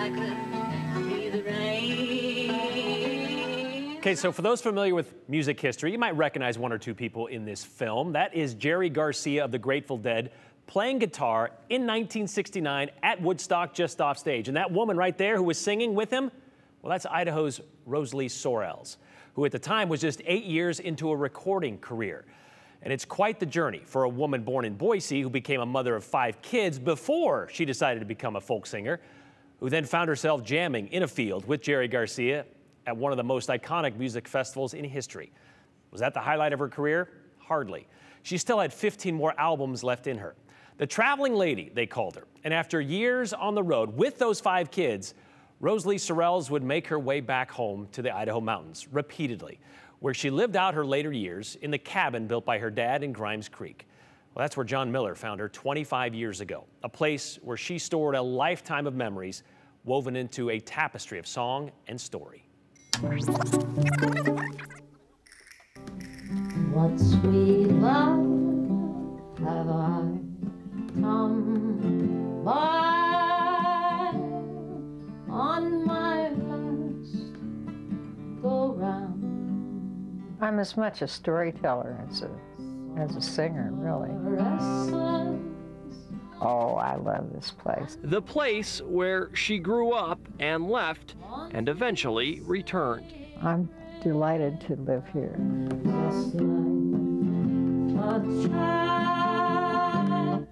I could be the rain. Okay, so for those familiar with music history, you might recognize one or two people in this film. That is Jerry Garcia of the Grateful Dead playing guitar in 1969 at Woodstock, just off stage. And that woman right there who was singing with him, well, that's Idaho's Rosalie Sorrels, who at the time was just 8 years into a recording career. And it's quite the journey for a woman born in Boise who became a mother of 5 kids before she decided to become a folk singer, who then found herself jamming in a field with Jerry Garcia at one of the most iconic music festivals in history. Was that the highlight of her career? Hardly. She still had 15 more albums left in her. The Travelin Lady, they called her. And after years on the road with those 5 kids, Rosalie Sorrels would make her way back home to the Idaho mountains repeatedly, where she lived out her later years in the cabin built by her dad in Grimes Creek. Well, that's where John Miller found her 25 years ago, a place where she stored a lifetime of memories woven into a tapestry of song and story. What sweet love have I come by on my last go round? I'm as much a storyteller as a singer, really. Oh, I love this place. The place where she grew up and left and eventually returned. I'm delighted to live here.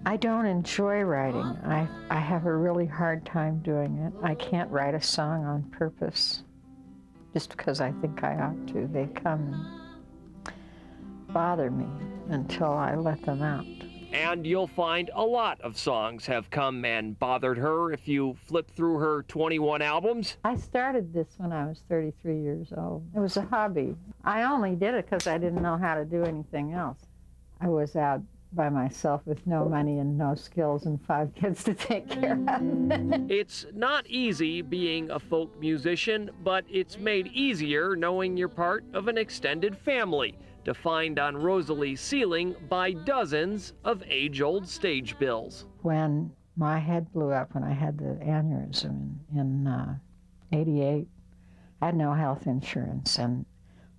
I don't enjoy writing. I have a really hard time doing it. I can't write a song on purpose just because I think I ought to. They come and bother me until I let them out. And you'll find a lot of songs have come and bothered her if you flip through her 21 albums. I started this when I was 33 years old. It was a hobby. I only did it because I didn't know how to do anything else. I was out by myself with no money and no skills and 5 kids to take care of. It's not easy being a folk musician, but it's made easier knowing you're part of an extended family, defined on Rosalie's ceiling by dozens of age-old stage bills. When my head blew up, when I had the aneurysm in '88, I had no health insurance, and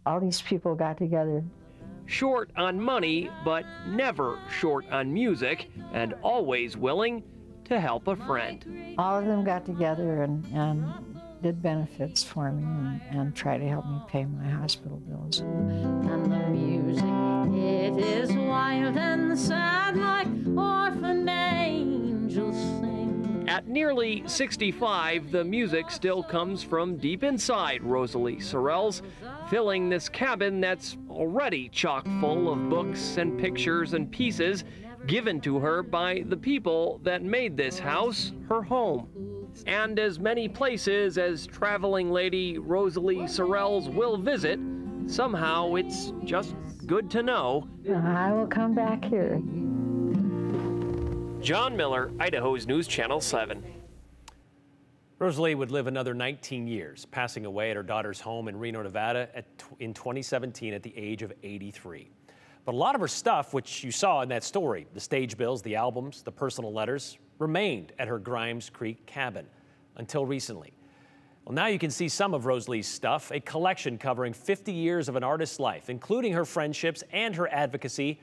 all these people got together. Short on money, but never short on music, and always willing to help a friend. All of them got together and did benefits for me and tried to help me pay my hospital bills. And the music, it is wild and sad like orphaned angels sing. At nearly 65, the music still comes from deep inside Rosalie Sorrels, filling this cabin that's already chock full of books and pictures and pieces given to her by the people that made this house her home. And as many places as Travelin Lady Rosalie Sorrels will visit, somehow it's just good to know. I will come back here. John Miller, Idaho's News Channel 7. Rosalie would live another 19 years, passing away at her daughter's home in Reno, Nevada in 2017 at the age of 83. But a lot of her stuff, which you saw in that story, the stage bills, the albums, the personal letters, remained at her Grimes Creek cabin until recently. Well, now you can see some of Rosalie's stuff, a collection covering 50 years of an artist's life, including her friendships and her advocacy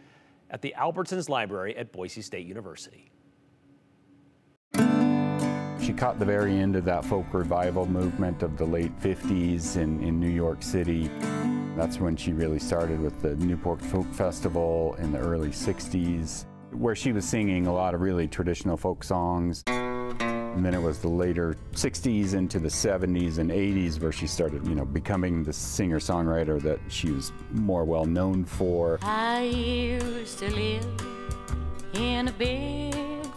at the Albertsons Library at Boise State University. She caught the very end of that folk revival movement of the late 50s in New York City. That's when she really started with the Newport Folk Festival in the early 60s, where she was singing a lot of really traditional folk songs. And then it was the later 60s into the 70s and 80s where she started, becoming the singer-songwriter that she was more well known for. I used to live in a big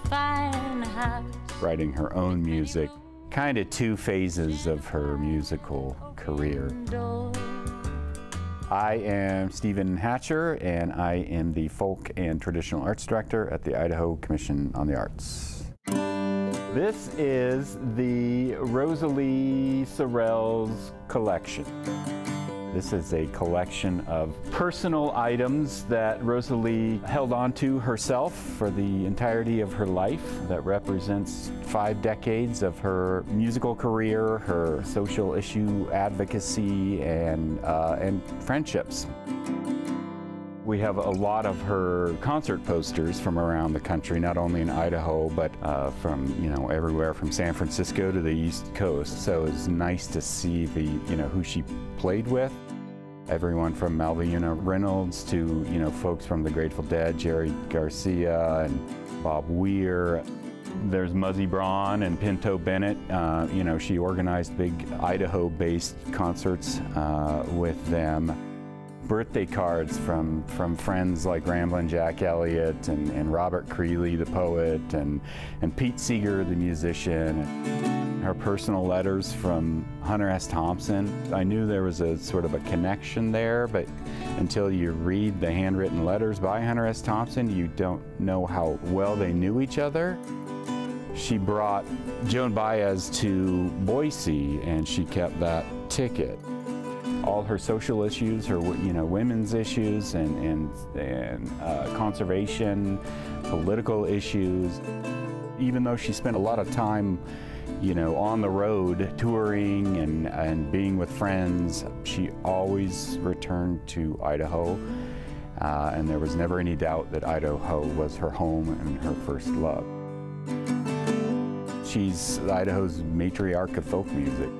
fine house. Writing her own music, kind of 2 phases of her musical career. I am Stephen Hatcher, and I am the Folk and Traditional Arts Director at the Idaho Commission on the Arts. This is the Rosalie Sorrels collection. This is a collection of personal items that Rosalie held on to herself for the entirety of her life that represents 5 decades of her musical career, her social issue advocacy, and friendships. We have a lot of her concert posters from around the country, not only in Idaho, but from everywhere from San Francisco to the East Coast. So it's nice to see the who she played with. Everyone from Malvina Reynolds to folks from the Grateful Dead, Jerry Garcia and Bob Weir. There's Muzzy Braun and Pinto Bennett. She organized big Idaho-based concerts with them. Birthday cards from friends like Ramblin' Jack Elliott and Robert Creeley, the poet, and Pete Seeger, the musician. Her personal letters from Hunter S. Thompson. I knew there was a sort of a connection there, but until you read the handwritten letters by Hunter S. Thompson, you don't know how well they knew each other. She brought Joan Baez to Boise, and she kept that ticket. All her social issues, her women's issues, and conservation, political issues. Even though she spent a lot of time, on the road, touring and being with friends, she always returned to Idaho, and there was never any doubt that Idaho was her home and her first love. She's Idaho's matriarch of folk music.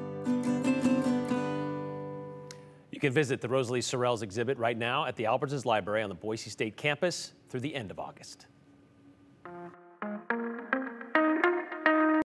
You can visit the Rosalie Sorrels exhibit right now at the Albertsons Library on the Boise State campus through the end of August.